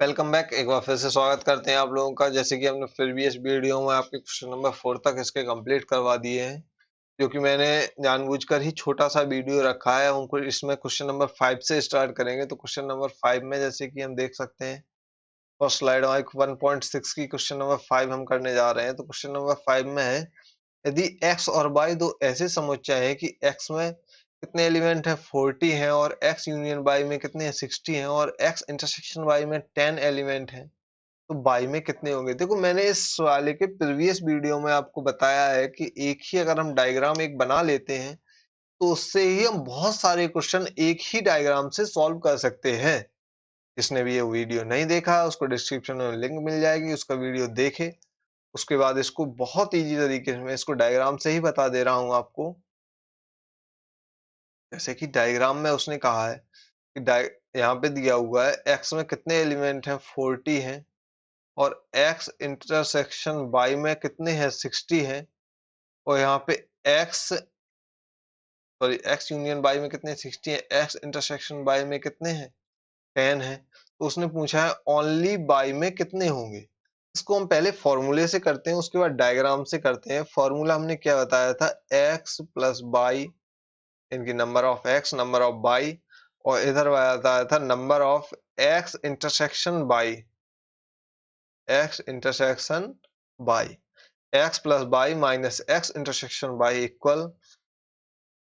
Welcome back. एक बार फिर से स्वागत करते हैं आप लोगों का। जैसे कि हमने प्रीवियस वीडियो में आपके क्वेश्चन नंबर 4 तक इसके कंप्लीट करवा दिए हैं, क्योंकि मैंने जानबूझकर ही छोटा सा वीडियो रखा है। उनको इसमें क्वेश्चन नंबर 5 से स्टार्ट करेंगे। तो क्वेश्चन नंबर 5 में जैसे कि हम देख सकते हैं, फर्स्ट स्लाइड में 1.6 की क्वेश्चन नंबर 5 हम करने जा रहे हैं। तो क्वेश्चन नंबर 5 में है, यदि x और y दो ऐसे समुच्चय हैं कि x में कितने एलिमेंट है 40 हैं और x यूनियन y में कितने हैं 60 हैं और x इंटरसेक्शन y में 10 एलिमेंट हैं, तो y में कितने होंगे। देखो, मैंने इस वाले के प्रीवियस वीडियो में आपको बताया है कि एक ही अगर हम डायग्राम एक बना लेते हैं तो उससे ही हम बहुत सारे क्वेश्चन एक ही डायग्राम से सॉल्व कर सकते हैं। जिसने भी ये वीडियो नहीं देखा उसको डिस्क्रिप्शन में लिंक मिल जाएगी, उसका वीडियो देखे। उसके बाद इसको बहुत इजी तरीके से मैं इसको डायग्राम से ही बता दे रहा हूं आपको। जैसे कि डायग्राम में उसने कहा है कि यहाँ पे दिया हुआ है x में कितने एलिमेंट हैं 40 हैं और x इंटरसेक्शन y में कितने हैं 60 हैं और यहाँ पे x sorry x union y में कितने 60 हैं, x इंटरसेक्शन y में कितने हैं 10 हैं। तो उसने पूछा है ओनली y में कितने होंगे। इसको हम पहले फॉर्मूले से करते हैं, उसके बाद डायग्राम से करते हैं। फॉर्मूला हमने क्या बताया था, x प्लस y इनकी number of x number of y, और इधर बताया था number of x intersection y, x intersection y, x plus y minus x intersection y equal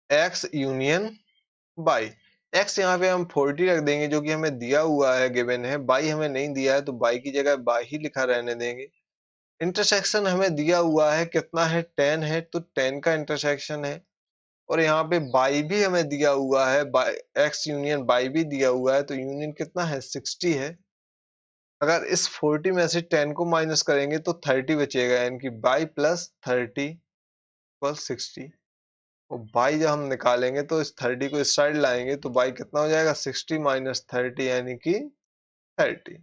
x union y। x यहाँ पे हम 40 रख देंगे जो कि हमें दिया हुआ है, गिवन है। y हमें नहीं दिया है तो y की जगह y ही लिखा रहने देंगे। इंटरसेक्शन हमें दिया हुआ है कितना है 10 है, तो 10 का इंटरसेक्शन है। और यहाँ पे y भी हमें दिया हुआ है, x यूनियन y भी दिया हुआ है, तो यूनियन कितना है 60 है। अगर इस 40 में से 10 को माइनस करेंगे तो 30 बचेगा, यानी कि y प्लस 30 इक्वल 60। और y जब हम निकालेंगे तो इस 30 को इस साइड लाएंगे तो y कितना हो जाएगा 60 माइनस 30 यानी कि 30।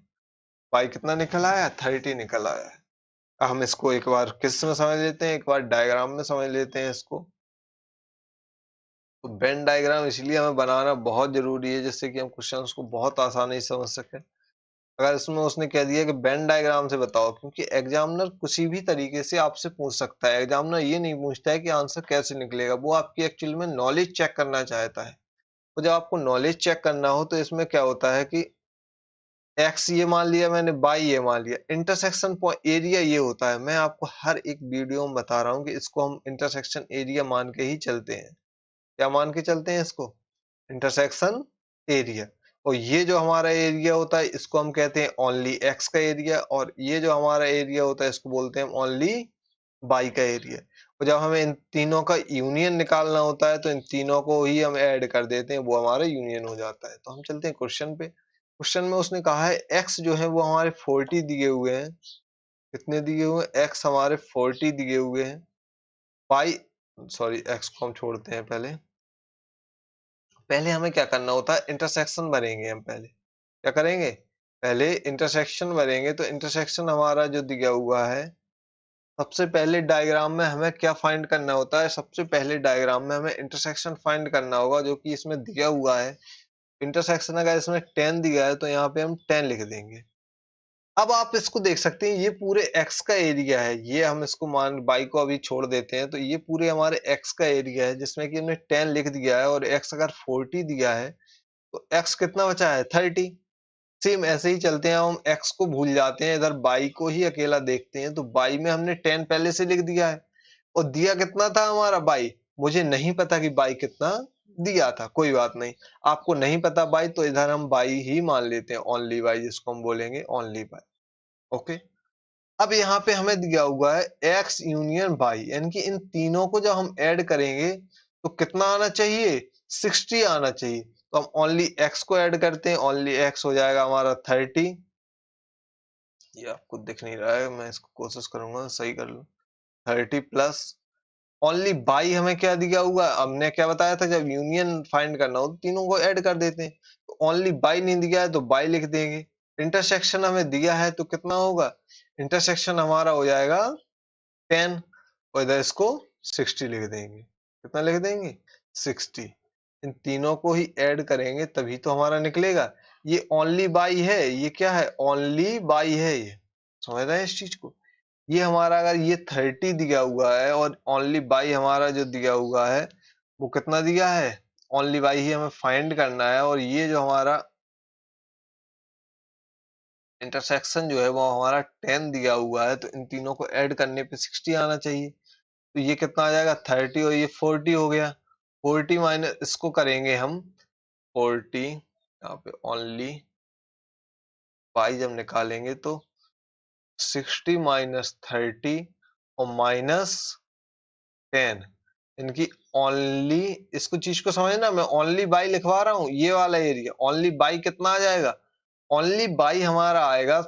y कितना निकल आया 30 निकल आया है। हम इसको एक बार किस में समझ लेते हैं, एक बार डायग्राम में समझ लेते हैं इसको। तो वेन डायग्राम इसलिए हमें बनाना बहुत जरूरी है जिससे कि हम क्वेश्चन को बहुत आसानी से समझ सकें। अगर इसमें उसने कह दिया कि वेन डायग्राम से बताओ, क्योंकि एग्जामिनर किसी भी तरीके से आपसे पूछ सकता है। एग्जामिनर ये नहीं पूछता है कि आंसर कैसे निकलेगा, वो आपकी एक्चुअल में नॉलेज चेक करना चाहता है। तो जब आपको नॉलेज चेक करना हो तो इसमें क्या होता है कि एक्स ये मान लिया मैंने, बाई ये मान लिया, इंटरसेक्शन एरिया ये होता है। मैं आपको हर एक वीडियो में बता रहा हूँ कि इसको हम इंटरसेक्शन एरिया मान के ही चलते हैं। क्या मान के चलते हैं इसको, इंटरसेक्शन एरिया। और ये जो हमारा एरिया होता है इसको हम कहते हैं ओनली एक्स का एरिया, और ये जो हमारा एरिया होता है इसको बोलते हैं ओनली वाई का एरिया। और जब हमें इन तीनों का यूनियन निकालना होता है तो इन तीनों को ही हम ऐड कर देते हैं, वो हमारा यूनियन हो जाता है। तो हम चलते हैं क्वेश्चन पे। क्वेश्चन में उसने कहा है एक्स जो है वो हमारे 40 दिए हुए हैं। कितने दिए हुए हैं, एक्स हमारे 40 दिए हुए हैं। वाई सॉरी एक्स को हम छोड़ते हैं, पहले पहले हमें क्या करना होता है, इंटरसेक्शन भरेंगे। हम पहले क्या करेंगे, पहले इंटरसेक्शन भरेंगे। तो इंटरसेक्शन हमारा जो दिया हुआ है, सबसे पहले डायग्राम में हमें क्या फाइंड करना होता है, सबसे पहले डायग्राम में हमें इंटरसेक्शन फाइंड करना होगा जो कि इसमें दिया हुआ है। इंटरसेक्शन अगर इसमें 10 दिया है तो यहाँ पे हम 10 लिख देंगे। अब आप इसको देख सकते हैं, ये पूरे x का एरिया है। ये हम इसको मान बाई को अभी छोड़ देते हैं, तो ये पूरे हमारे x का एरिया है जिसमें कि हमने 10 लिख दिया है। और x अगर 40 दिया है तो x कितना बचा है 30। सेम ऐसे ही चलते हैं, हम x को भूल जाते हैं, इधर y को ही अकेला देखते हैं। तो y में हमने 10 पहले से लिख दिया है और दिया कितना था हमारा y, मुझे नहीं पता कि y कितना दिया था। कोई बात नहीं, आपको नहीं पता y तो इधर हम y ही मान लेते हैं, ओनली y जिसको हम बोलेंगे ओनली y। ओके, अब यहाँ पे हमें दिया हुआ है x यूनियन y, यानी कि इन तीनों को जब हम ऐड करेंगे तो कितना आना चाहिए 60 आना चाहिए। तो हम ओनली x को ऐड करते हैं, ओनली x हो जाएगा हमारा 30। ये आपको दिख नहीं रहा है, मैं इसको कोशिश करूंगा सही कर लूं। 30 प्लस ओनली बाई हमें क्या दिया हुआ है, हमने क्या बताया था जब यूनियन फाइंड करना हो तो तीनों को ऐड कर देते हैं। तो ओनली बाई नहीं दिया है तो बाई लिख देंगे। इंटरसेक्शन हमें दिया है तो कितना होगा, इंटरसेक्शन हमारा हो जाएगा 10, और इधर इसको 60 लिख देंगे। कितना लिख देंगे 60। इन तीनों को ही ऐड करेंगे तभी तो हमारा निकलेगा। ये ओनली बाई है, ये क्या है, ओनली बाई है, ये समझ रहे हैं इस चीज को। ये हमारा अगर ये 30 दिया हुआ है और ओनली बाई हमारा जो दिया हुआ है वो कितना दिया है, ओनली बाई ही हमें फाइंड करना है, और ये जो हमारा इंटरसेक्शन जो है वो हमारा 10 दिया हुआ है, तो इन तीनों को ऐड करने पे 60 आना चाहिए। तो ये कितना आ जाएगा, 30 और ये 40 हो गया। 40 माइनस इसको करेंगे हम 40, यहाँ पे ओनली बाई जब निकालेंगे तो 60 माइनस 30 और माइनस 10, इनकी ओनली, इसको चीज को समझना, मैं ओनली बाई लिखवा रहा हूँ, ये वाला एरिया ओनली बाई कितना आ जाएगा, ओनली बाई हमारा आएगा,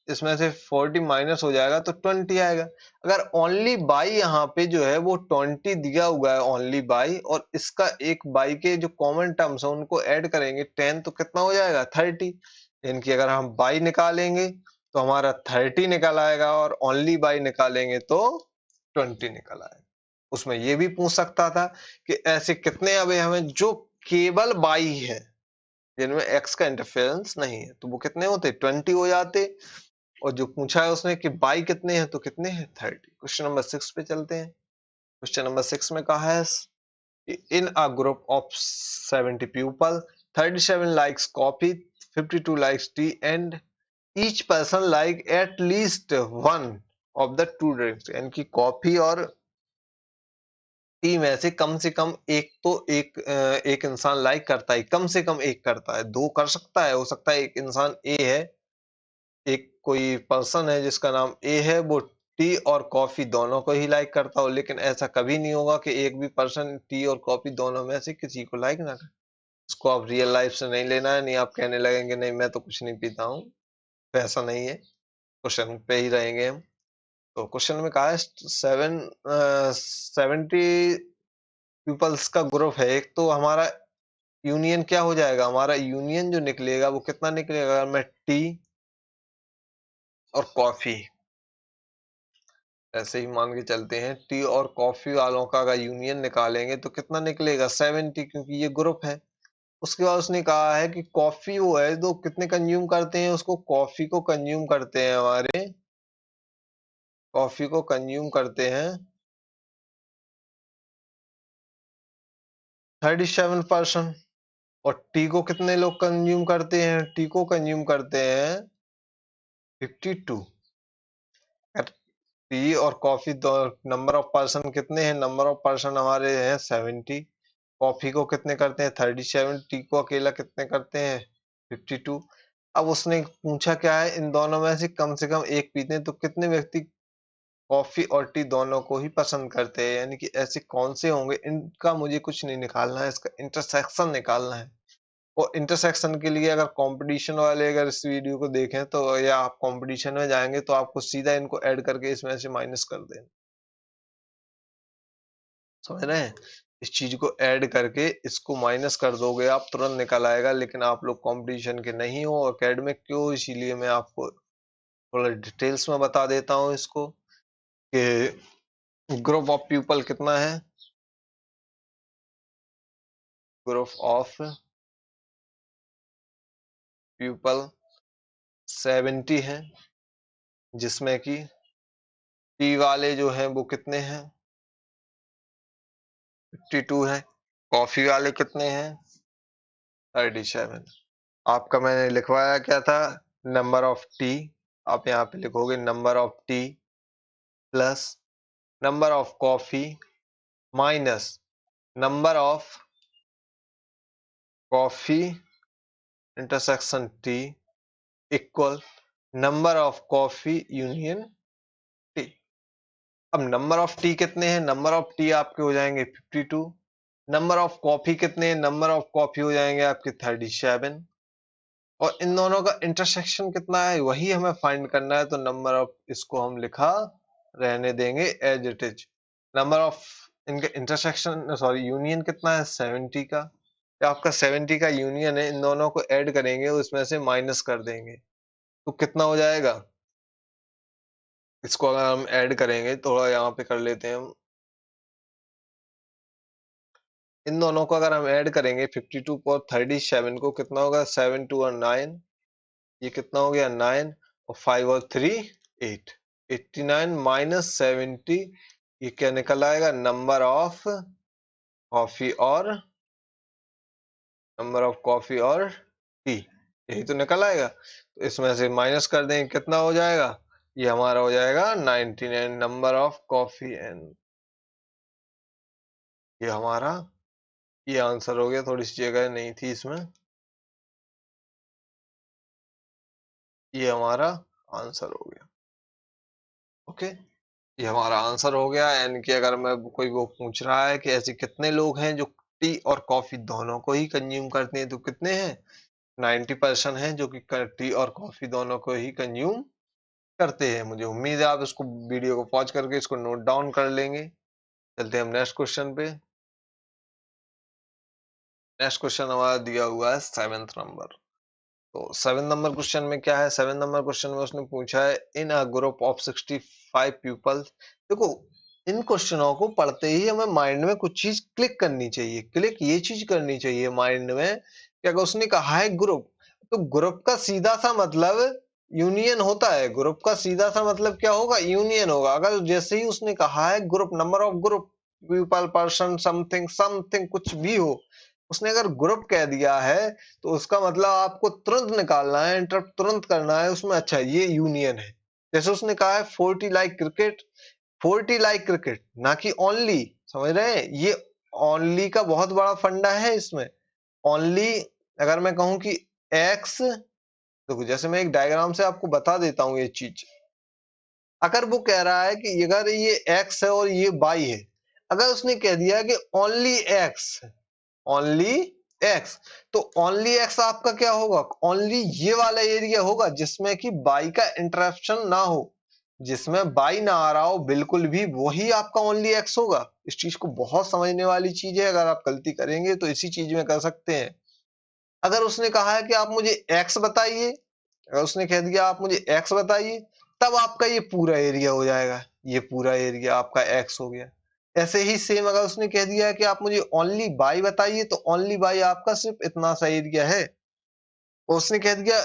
इसमें से 40 माइनस हो जाएगा तो 20 आएगा। अगर ओनली बाई यहाँ पे जो है वो 20 दिया हुआ है ओनली बाई, और इसका एक बाई के जो कॉमन टर्म्स है उनको ऐड करेंगे 10, तो कितना हो जाएगा 30। इनकी अगर हम बाई निकालेंगे तो हमारा 30 निकल आएगा, और ओनली बाई निकालेंगे तो 20 निकल आएगा। उसमें ये भी पूछ सकता था कि ऐसे कितने अवयव हमें जो केवल बाई है, जिनमें एक्स का इंटरफेरेंस नहीं है, तो वो कितने होते, 20 हो जाते। और जो पूछा है उसने कि बाई कितने हैं, तो कितने हैं 30। क्वेश्चन नंबर 6 पे चलते हैं। क्वेश्चन नंबर 6 में कहा है, in a group of 70 people 37 likes coffee, 52 likes tea, and each person like at least one of the two drinks। यानी कि कॉफी और टी में से कम एक तो एक इंसान लाइक करता है, कम से कम एक करता है, दो कर सकता है, हो सकता है एक इंसान ए है, एक कोई पर्सन है जिसका नाम ए है, वो टी और कॉफी दोनों को ही लाइक करता हो, लेकिन ऐसा कभी नहीं होगा कि एक भी पर्सन टी और कॉफी दोनों में से किसी को लाइक ना करे। इसको आप रियल लाइफ से नहीं लेना है, नहीं आप कहने लगेंगे नहीं मैं तो कुछ नहीं पीता हूँ, तो ऐसा नहीं है। क्वेश्चन पे ही रहेंगे हम। तो क्वेश्चन में कहा है 70 पीपल्स का ग्रुप है एक, तो हमारा यूनियन क्या हो जाएगा, हमारा यूनियन जो निकलेगा वो कितना निकलेगा, अगर मैं टी और कॉफी ऐसे ही मान के चलते हैं, टी और कॉफी वालों का अगर यूनियन निकालेंगे तो कितना निकलेगा 70, क्योंकि ये ग्रुप है। उसके बाद उसने कहा है कि कॉफी वो है तो कितने कंज्यूम करते हैं, उसको कॉफी को कंज्यूम करते हैं, हमारे कॉफी को कंज्यूम करते हैं 37%। और टी को कितने लोग कंज्यूम करते हैं, टी को कंज्यूम करते हैं 52। टी और कॉफी दो, नंबर ऑफ पर्सन कितने हैं, नंबर ऑफ पर्सन हमारे हैं 70। कॉफी को कितने करते हैं 37, टी को अकेला कितने करते हैं 52। अब उसने पूछा क्या है, इन दोनों में से कम एक पीते हैं, तो कितने व्यक्ति कॉफी और टी दोनों को ही पसंद करते हैं, यानी कि ऐसे कौन से होंगे, इनका मुझे कुछ नहीं निकालना है, इसका इंटरसेक्शन निकालना है। और इंटरसेक्शन के लिए अगर कंपटीशन वाले अगर इस वीडियो को देखें तो, या आप कंपटीशन में जाएंगे तो आपको सीधा इनको ऐड करके इसमें से माइनस कर देना, समझ रहे हैं। इस चीज को ऐड करके इसको माइनस कर दोगे आप, तुरंत निकल आएगा। लेकिन आप लोग कंपटीशन के नहीं हो, एकेडमिक के हो, इसीलिए मैं आपको थोड़ा डिटेल्स में बता देता हूँ इसको कि ग्रुप ऑफ पीपल कितना है, ग्रुप ऑफ पीपल 70 है, जिसमें कि टी वाले जो हैं वो कितने हैं 52 है, कॉफी वाले कितने हैं 37। आपका मैंने लिखवाया क्या था, नंबर ऑफ टी, आप यहाँ पे लिखोगे number of T plus number of coffee minus number of coffee intersection T equal number of coffee union T. अब नंबर ऑफ टी कितने हैं, नंबर ऑफ टी आपके हो जाएंगे 52, नंबर ऑफ कॉफी कितने हैं, नंबर ऑफ कॉफी हो जाएंगे आपके 37, और इन दोनों का इंटरसेक्शन कितना है वही हमें फाइंड करना है। तो नंबर ऑफ, इसको हम लिखा रहने देंगे as it is, number of इनके इंटरसेक्शन सॉरी यूनियन कितना है 70 का, तो आपका 70 का यूनियन है, इन दोनों को ऐड करेंगे उसमें से माइनस कर देंगे, तो कितना हो जाएगा, इसको अगर हम ऐड करेंगे, थोड़ा यहाँ पे कर लेते हैं हम, इन दोनों को अगर हम ऐड करेंगे 52 और 37 को कितना होगा 7 2 और 9, ये कितना हो गया 9 और 5 और 3 8, 89 माइनस 70, ये क्या निकल आएगा कॉफी और नंबर ऑफ कॉफी और टी, यही तो निकल आएगा। तो इसमें से माइनस कर देंगे कितना हो जाएगा, ये हमारा हो जाएगा 99 नंबर ऑफ कॉफी एंड, ये हमारा ये आंसर हो गया। थोड़ी सी जगह नहीं थी इसमें, ये हमारा आंसर हो गया। ओके, ये हमारा आंसर हो गया। यानी कि अगर मैं कोई वो पूछ रहा है कि ऐसे कितने लोग हैं जो टी और कॉफी दोनों को ही कंज्यूम करते हैं, तो कितने हैं 90% हैं जो कि टी और कॉफी दोनों को ही कंज्यूम करते हैं। मुझे उम्मीद है आप इसको वीडियो को पॉज करके इसको नोट डाउन कर लेंगे। चलते हैं हम नेक्स्ट क्वेश्चन पे। नेक्स्ट क्वेश्चन हमारा दिया हुआ है 7th नंबर। तो 7 नंबर क्वेश्चन में क्या है, 7 नंबर क्वेश्चन में उसने पूछा है in a group of 65 peoples. देखो, इन क्वेश्चनों को पढ़ते ही हमें माइंड में कुछ चीज क्लिक करनी चाहिए। क्लिक ये चीज करनी चाहिए माइंड में कि अगर उसने कहा है ग्रुप, तो ग्रुप का सीधा सा मतलब यूनियन होता है। ग्रुप का सीधा सा मतलब क्या होगा, यूनियन होगा। अगर जैसे ही उसने कहा है group, number of group, people, person, something something कुछ भी हो, उसने अगर ग्रुप कह दिया है तो उसका मतलब आपको तुरंत निकालना है, इंटरप्ट तुरंत करना है उसमें। अच्छा, ये यूनियन है। जैसे उसने कहा है 40 लाइक क्रिकेट, 40 लाइक क्रिकेट, ना कि ओनली। समझ रहे हैं, ये ओनली का बहुत बड़ा फंडा है इसमें। ओनली अगर मैं कहूं कि एक्स, देखो जैसे मैं एक डायग्राम से आपको बता देता हूं ये चीज। अगर वो कह रहा है कि अगर ये एक्स है और ये वाई है, अगर उसने कह दिया कि ओनली एक्स, ओनली एक्स, तो ओनली एक्स आपका क्या होगा, ओनली ये वाला एरिया होगा जिसमें कि बाई का इंटरप्शन ना हो, जिसमें बाई ना आ रहा हो बिल्कुल भी, वही आपका ओनली एक्स होगा। इस चीज को बहुत समझने वाली चीज है। अगर आप गलती करेंगे तो इसी चीज में कर सकते हैं। अगर उसने कहा है कि आप मुझे एक्स बताइए, अगर उसने कह दिया आप मुझे एक्स बताइए, तब आपका ये पूरा एरिया हो जाएगा, ये पूरा एरिया आपका एक्स हो गया। ऐसे ही सेम अगर उसने कह दिया है कि आप मुझे ओनली बाई बताइए, तो ओनली बाई आपका सिर्फ इतना सा एरिया है। और उसने कह दिया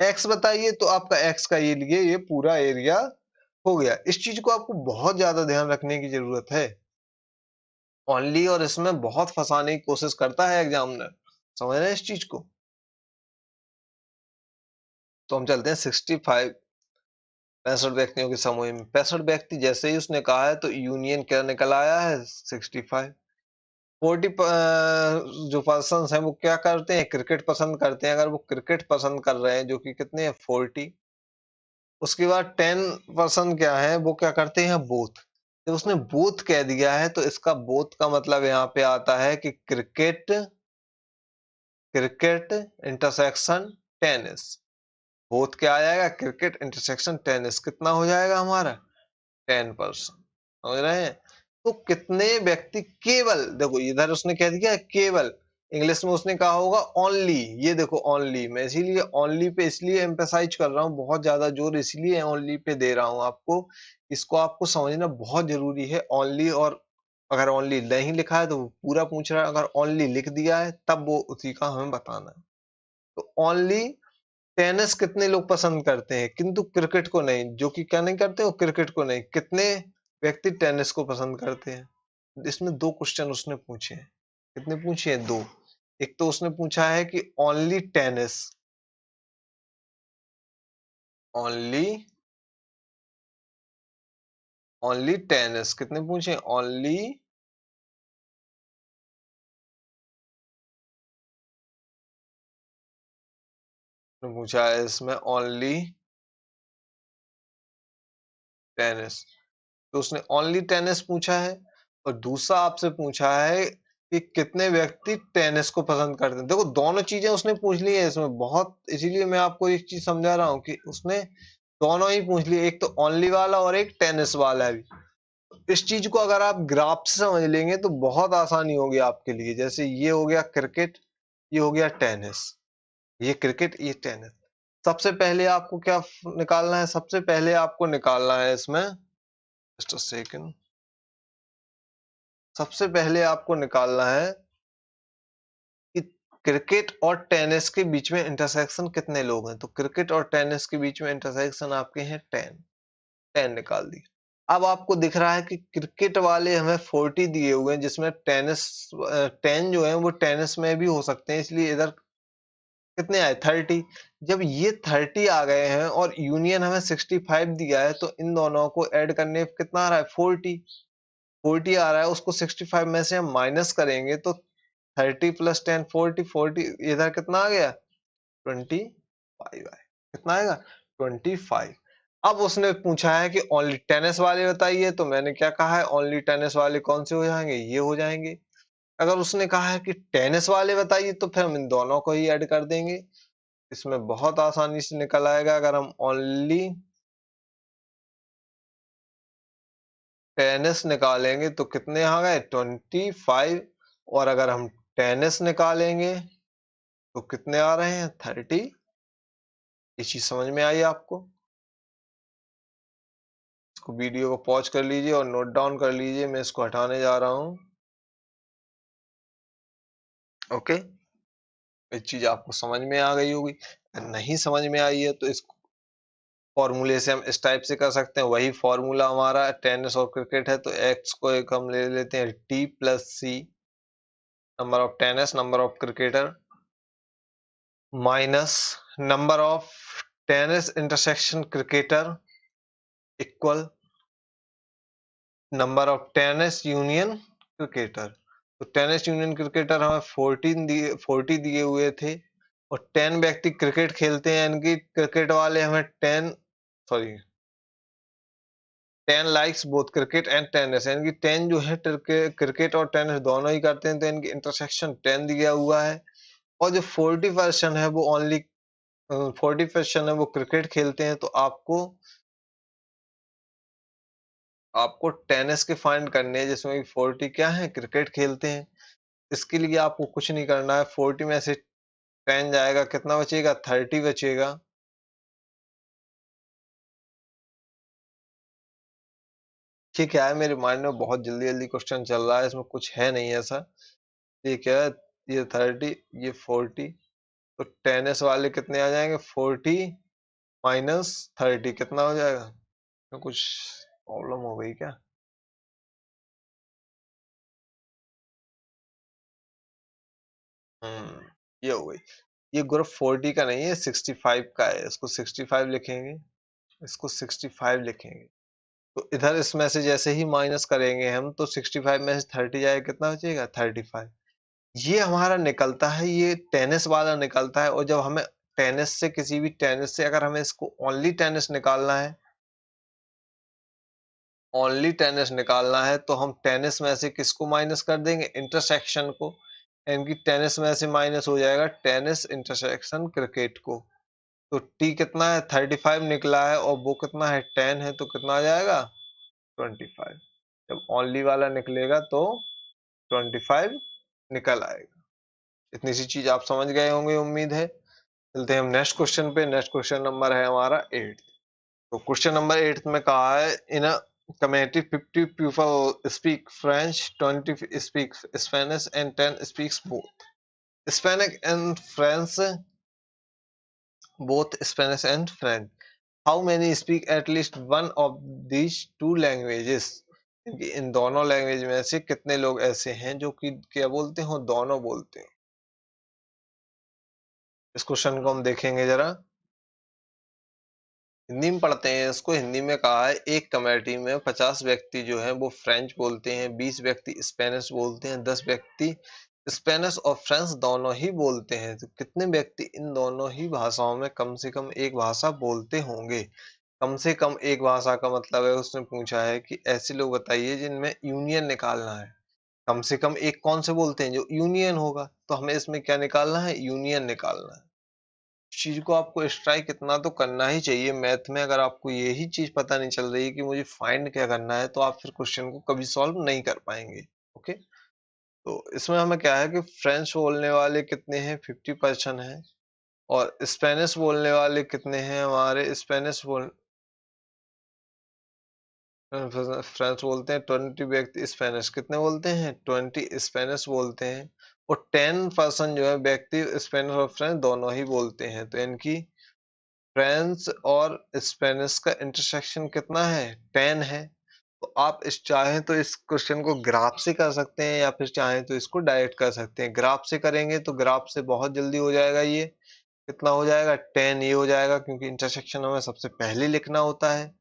एक्स बताइए, तो आपका एक्स का एरिया ये पूरा एरिया हो गया। इस चीज को आपको बहुत ज्यादा ध्यान रखने की जरूरत है ओनली, और इसमें बहुत फंसाने की कोशिश करता है एग्जामिनर। समझ रहे हैं इस चीज को। तो हम चलते हैं 65, 65 व्यक्तियों के समूह में। 65 व्यक्ति जैसे ही उसने कहा है तो यूनियन क्या निकल आया है 65। 40 जो पर्सन है वो क्या करते हैं, क्रिकेट पसंद करते हैं। अगर वो क्रिकेट पसंद कर रहे हैं जो कि कितने हैं 40, उसके बाद 10% क्या है, वो क्या करते हैं बोथ। जब उसने बोथ कह दिया है तो इसका बोथ का मतलब यहाँ पे आता है कि cricket, cricket intersection tennis. Both क्या आ जाएगा, क्रिकेट इंटरसेक्शन टेनिस, कितना हो जाएगा हमारा 10%। समझ रहे हैं। तो कितने व्यक्ति, केवल देखो इधर उसने कह दिया केवल, इंग्लिश में उसने कहा होगा ओनली। ये देखो ओनली, मैं इसीलिए ओनली पे इसलिए एम्फेसाइज कर रहा हूँ, बहुत ज्यादा जोर इसलिए ओनली पे दे रहा हूँ आपको। इसको आपको समझना बहुत जरूरी है ओनली। और अगर ओनली नहीं लिखा है तो वो पूरा पूछ रहा है, अगर ओनली लिख दिया है तब वो उसी का हमें बताना है। तो ओनली टेनिस कितने लोग पसंद करते हैं, किंतु क्रिकेट को नहीं। जो कि क्या नहीं करते, वो क्रिकेट को नहीं। कितने व्यक्ति टेनिस को पसंद करते हैं। इसमें दो क्वेश्चन उसने पूछे हैं। कितने पूछे हैं, दो। एक तो उसने पूछा है कि only tennis, only, only tennis कितने पूछे, ओनली, पूछा है इसमें ओनली टेनिस। तो उसने ओनली टेनिस पूछा है। और दूसरा आपसे पूछा है कि कितने व्यक्ति टेनिस को पसंद करते हैं। देखो दोनों चीजें उसने पूछ ली है इसमें बहुत, इसीलिए मैं आपको एक चीज समझा रहा हूँ कि उसने दोनों ही पूछ लिए, एक तो ओनली वाला और एक टेनिस वाला भी। इस चीज को अगर आप ग्राफ से समझ लेंगे तो बहुत आसानी होगी आपके लिए। जैसे ये हो गया क्रिकेट, ये हो गया टेनिस, ये क्रिकेट, ये टेनिस। सबसे पहले आपको क्या निकालना है, सबसे पहले आपको निकालना है इसमें, जस्ट अ सेकंड, सबसे पहले आपको निकालना है क्रिकेट और टेनिस के बीच में इंटरसेक्शन कितने लोग हैं? तो क्रिकेट और टेनिस के बीच में इंटरसेक्शन आपके हैं 10, 10 निकाल दिए। अब आपको दिख रहा है कि क्रिकेट वाले हमें 40 दिए हुए हैं, जिसमें 10 जो है वो टेनिस में भी हो सकते हैं, इसलिए इधर कितने आए 30। जब ये 30 आ गए हैं और यूनियन हमें 65 दिया है, तो इन दोनों को ऐड करने पे कितना आ रहा है 40, 40 आ रहा है, उसको 65 में से हम माइनस करेंगे तो 30 प्लस 10 40, 40 इधर कितना आ गया 25 आए। कितना आएगा 25। अब उसने पूछा है कि ओनली टेनिस वाले बताइए, तो मैंने क्या कहा है ओनली टेनिस वाले कौन से हो जाएंगे, ये हो जाएंगे। अगर उसने कहा है कि टेनिस वाले बताइए, तो फिर हम इन दोनों को ही ऐड कर देंगे, इसमें बहुत आसानी से निकल आएगा। अगर हम ओनली टेनिस निकालेंगे तो कितने आ गए 25, और अगर हम टेनिस निकालेंगे तो कितने आ रहे हैं 30। ये चीज समझ में आई आपको? इसको वीडियो को पॉज कर लीजिए और नोट डाउन कर लीजिए, मैं इसको हटाने जा रहा हूँ। ओके, ये चीज आपको समझ में आ गई होगी। अगर नहीं समझ में आई है तो इस फॉर्मूले से हम इस टाइप से कर सकते हैं। वही फॉर्मूला हमारा टेनिस और क्रिकेट है, तो एक्स को एक हम ले लेते हैं T plus C, number of tennis number of cricketer, minus number of tennis intersection cricketer equal number of tennis union cricketer. तो टेनिस यूनियन क्रिकेटर हमें 40 दिए हुए थे, और 10 व्यक्ति क्रिकेट खेलते हैं, इनकी क्रिकेट वाले हमें 10 likes both cricket and tennis, यानी कि 10 जो है क्रिकेट और टेनिस दोनों ही करते हैं, तो इनकी इंटरसेक्शन 10 दिया हुआ है। और जो 40% है वो ओनली 40% है वो क्रिकेट खेलते हैं, तो आपको टेनिस के फाइंड करने हैं, जिसमें 40 क्या है क्रिकेट खेलते हैं। इसके लिए आपको कुछ नहीं करना है, 40 में से 10 जाएगा, कितना बचेगा 30 बचेगा। ठीक है, मेरे माइंड में बहुत जल्दी जल्दी क्वेश्चन चल रहा है, इसमें कुछ है नहीं ऐसा। ये क्या है, ये 30 ये 40, तो टेनिस वाले कितने आ जाएंगे 40 माइनस 30 कितना हो जाएगा। तो कुछ प्रॉब्लम हो गई क्या? ये हो गई। ये ग्रुप 40 का नहीं है 65 का है, इसको 65 लिखेंगे, इसको 65 लिखेंगे। तो इधर इसमें से जैसे ही माइनस करेंगे हम, तो 65 में से 30 जाएगा, कितना बचेगा 35। ये हमारा निकलता है, ये टेनिस वाला निकलता है। और जब हमें टेनिस से किसी भी टेनिस से अगर हमें इसको ओनली टेनिस निकालना है, ओनली टेनिस निकालना है, तो हम टेनिस में से किसको माइनस कर देंगे इंटरसेक्शन को, इनकी टेनिस में से माइनस हो जाएगा टेनिस इंटरसेक्शन क्रिकेट को। तो टी कितना है 35 निकला है, और वो कितना है 10 है, तो कितना आ जाएगा 25। जब ओनली वाला निकलेगा तो 25 निकल आएगा। इतनी सी चीज आप समझ गए होंगे उम्मीद है। चलते हैं हम नेक्स्ट क्वेश्चन पे। नेक्स्ट क्वेश्चन नंबर है हमारा 8। तो क्वेश्चन नंबर 8 में कहा है in a community 50 people speak French, 20 speak Spanish and 10 speaks both Spanish and French, both Spanish and French. How many speak at least one of these two languages? इन दोनों language में से कितने लोग ऐसे हैं जो कि क्या बोलते हो, दोनों बोलते हो। इस क्वेश्चन को हम देखेंगे जरा, हिंदी में पढ़ते हैं इसको। हिंदी में कहा है एक कमेटी में 50 व्यक्ति जो है वो फ्रेंच बोलते हैं, 20 व्यक्ति स्पेनिश बोलते हैं, 10 व्यक्ति स्पेनिश और फ्रेंच दोनों ही बोलते हैं। तो कितने व्यक्ति इन दोनों ही भाषाओं में कम से कम एक भाषा बोलते होंगे? कम से कम एक भाषा का मतलब है, उसने पूछा है कि ऐसे लोग बताइए जिनमें यूनियन निकालना है। कम से कम एक कौन से बोलते हैं जो यूनियन होगा, तो हमें इसमें क्या निकालना है, यूनियन निकालना है। इस चीज को आपको स्ट्राइक इतना तो करना ही चाहिए मैथ में। अगर आपको यही चीज पता नहीं चल रही है कि मुझे फाइंड क्या करना है, तो आप फिर क्वेश्चन को कभी सॉल्व नहीं कर पाएंगे। ओके, तो इसमें हमें क्या है कि फ्रेंच बोलने वाले कितने हैं 50% है, और स्पेनिश बोलने वाले कितने हैं हमारे, स्पेनिश बोल फ्रेंच बोलते हैं 20 व्यक्ति, स्पेनिश कितने बोलते हैं 20 स्पेनिश बोलते हैं, और 10% जो है व्यक्ति स्पेनिश और फ्रेंच दोनों ही बोलते हैं। तो इनकी फ्रेंच और स्पेनिश का इंटरसेक्शन कितना है? 10 है। तो आप चाहें तो इस क्वेश्चन को ग्राफ से कर सकते हैं या फिर चाहें तो इसको डायरेक्ट कर सकते हैं। ग्राफ से करेंगे तो ग्राफ से बहुत जल्दी हो जाएगा। ये कितना हो जाएगा? 10 ये हो जाएगा, क्योंकि इंटरसेक्शन हमें सबसे पहले लिखना होता है।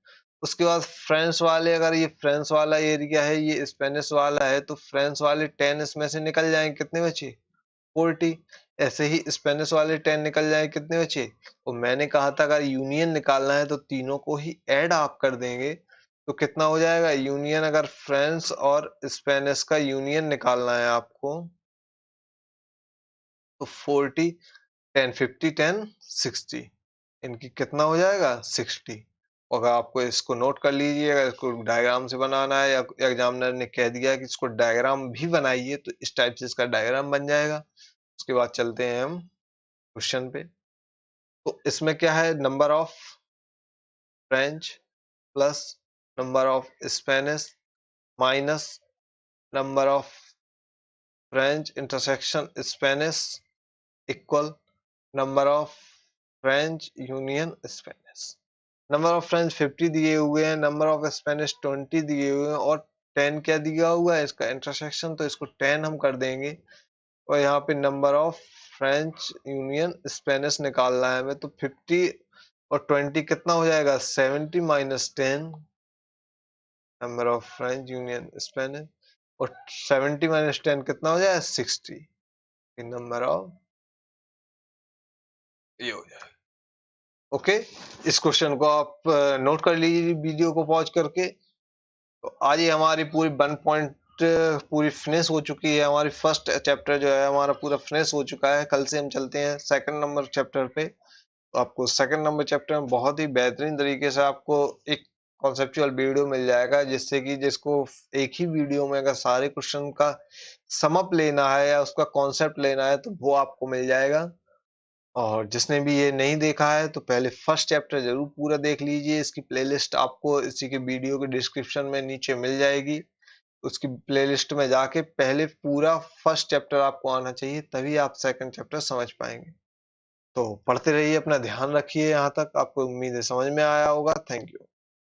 उसके बाद फ्रेंच वाले, अगर ये फ्रेंच वाला एरिया है, ये स्पेनिश वाला है, तो फ्रेंच वाले 10 इसमें से निकल जाएंगे, कितने बचे? 40। ऐसे ही स्पेनिश वाले 10 निकल जाए, कितने बचे? तो मैंने कहा था अगर यूनियन निकालना है तो तीनों को ही ऐड आप कर देंगे, तो कितना हो जाएगा यूनियन? अगर फ्रेंच और स्पेनिश का यूनियन निकालना है आपको, तो 40, 10 50, 10 60, इनकी कितना हो जाएगा? 60। अगर आपको इसको नोट कर लीजिए, अगर इसको डायग्राम से बनाना है या एग्जामिनर ने कह दिया कि इसको डायग्राम भी बनाइए, तो इस टाइप से इसका डायग्राम बन जाएगा। उसके बाद चलते हैं हम क्वेश्चन पे। तो इसमें क्या है? Number of French plus number of Spanish minus number of French intersection Spanish equal number of French union Spanish. Number of French 50 दिए हुए हैं, नंबर ऑफ स्पेनिश 20 दिए हुए हैं, और 10 क्या दिया हुआ है? इसका इंटरसेक्शन, तो इसको 10 हम कर देंगे। और यहाँ पे number of French union Spanish निकालना है हमें, तो 50 और 20 कितना हो जाएगा? 70 minus 10, number of French union Spanish, और 70 माइनस 10 कितना हो जाएगा? 60, नंबर ऑफ, ये हो जाएगा। ओके, इस क्वेश्चन को आप नोट कर लीजिए वीडियो को पॉज करके। तो आज ये हमारी पूरी 1 पॉइंट पूरी फिनिश हो चुकी है। हमारी फर्स्ट चैप्टर जो है हमारा पूरा फिनिश हो चुका है। कल से हम चलते हैं सेकंड नंबर चैप्टर पे। तो आपको सेकंड नंबर चैप्टर में बहुत ही बेहतरीन तरीके से आपको एक कॉन्सेप्चुअल वीडियो मिल जाएगा, जिससे कि जिसको एक ही वीडियो में अगर सारे क्वेश्चन का समअप लेना है या उसका कॉन्सेप्ट लेना है, तो वो आपको मिल जाएगा। और जिसने भी ये नहीं देखा है तो पहले फर्स्ट चैप्टर जरूर पूरा देख लीजिए। इसकी प्लेलिस्ट आपको इसी के वीडियो के डिस्क्रिप्शन में नीचे मिल जाएगी। उसकी प्लेलिस्ट में जाके पहले पूरा फर्स्ट चैप्टर आपको आना चाहिए, तभी आप सेकंड चैप्टर समझ पाएंगे। तो पढ़ते रहिए, अपना ध्यान रखिए। यहाँ तक आपको उम्मीद है समझ में आया होगा। Thank you.